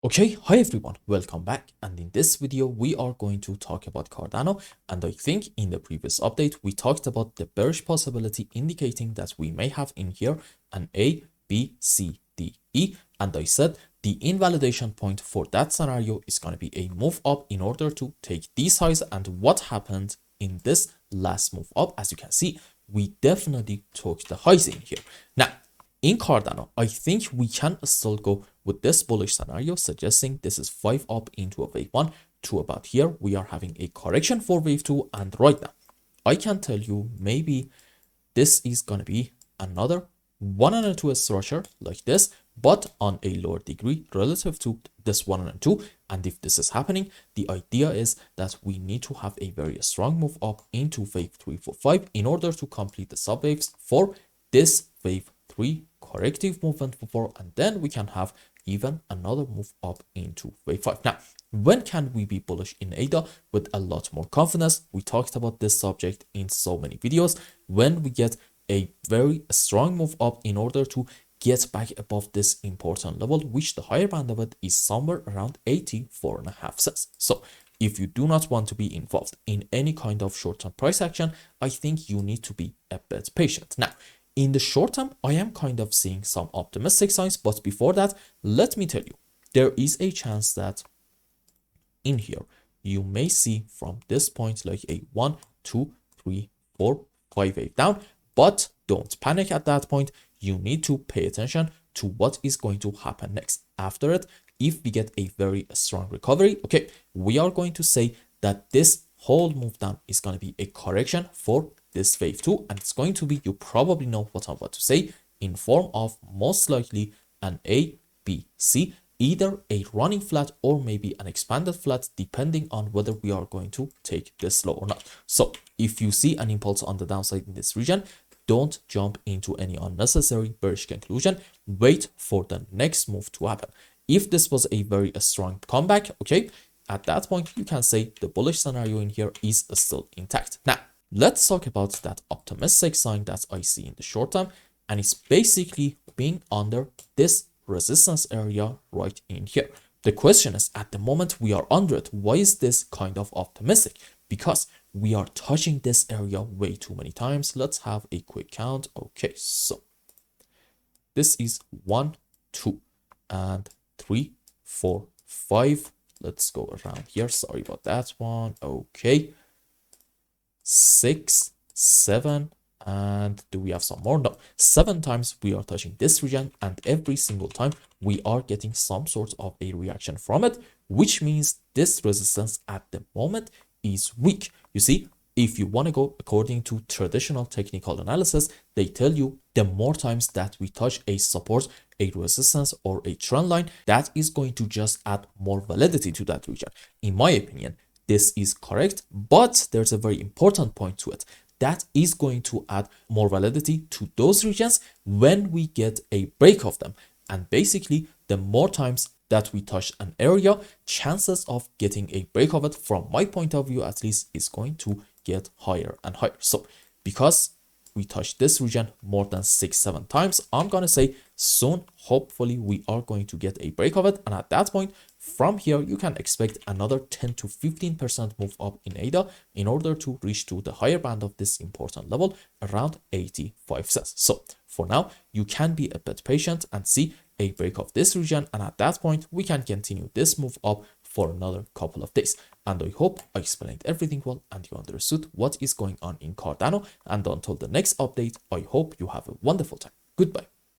Okay, hi everyone, welcome back, and in this video we are going to talk about Cardano. And I think in the previous update we talked about the bearish possibility, indicating that we may have in here an A, B, C, D, E, and I said the invalidation point for that scenario is going to be a move up in order to take these highs. And what happened in this last move up, as you can see, we definitely took the highs in here. Now in Cardano, I think we can still go with this bullish scenario, suggesting this is 5 up into a wave 1 to about here. We are having a correction for wave 2, and right now, I can tell you maybe this is going to be another 1 and a 2 structure like this, but on a lower degree relative to this 1 and 2. And if this is happening, the idea is that we need to have a very strong move up into wave 3, 4, 5 in order to complete the subwaves for this wave 3 corrective movement before, and then we can have even another move up into wave 5. Now, when can we be bullish in ADA with a lot more confidence? We talked about this subject in so many videos. When we get a very strong move up in order to get back above this important level, which the higher band of it is somewhere around 84.5 cents. So if you do not want to be involved in any kind of short-term price action, I think you need to be a bit patient. Now, in the short term, I am kind of seeing some optimistic signs, but before that, let me tell you, there is a chance that in here, you may see from this point like a 1, 2, 3, 4, 5 wave down, but don't panic at that point. You need to pay attention to what is going to happen next. After it, if we get a very strong recovery, okay, we are going to say that this whole move down is going to be a correction for this wave 2, and it's going to be, you probably know what I'm about to say, in form of most likely an A, B, C, either a running flat or maybe an expanded flat, depending on whether we are going to take this low or not. So if you see an impulse on the downside in this region, don't jump into any unnecessary bearish conclusion. Wait for the next move to happen. If this was a very strong comeback, okay, at that point you can say the bullish scenario in here is still intact. Now, let's talk about that optimistic sign that I see in the short term, and it's basically being under this resistance area right in here. The question is, at the moment we are under it, why is this kind of optimistic? Because we are touching this area way too many times. Let's have a quick count. Okay, so this is 1, 2, and 3, 4, 5. Let's go around here. Sorry about that one. Okay. 6, 7, and do we have some more? No, 7 times we are touching this region, and every single time we are getting some sort of a reaction from it, which means this resistance at the moment is weak. You see, if you want to go according to traditional technical analysis, they tell you the more times that we touch a support, a resistance, or a trend line, that is going to just add more validity to that region. In my opinion, this is correct, but there's a very important point to it. That is going to add more validity to those regions when we get a break of them. And basically, the more times that we touch an area, chances of getting a break of it, from my point of view at least, is going to get higher and higher. So because we touch this region more than 6, 7 times, I'm going to say soon, hopefully, we are going to get a break of it. And at that point, from here, you can expect another 10 to 15% move up in ADA in order to reach to the higher band of this important level around 85 cents. So for now, you can be a bit patient and see a break of this region. And at that point, we can continue this move up for another couple of days. And I hope I explained everything well and you understood what is going on in Cardano. And until the next update, I hope you have a wonderful time. Goodbye.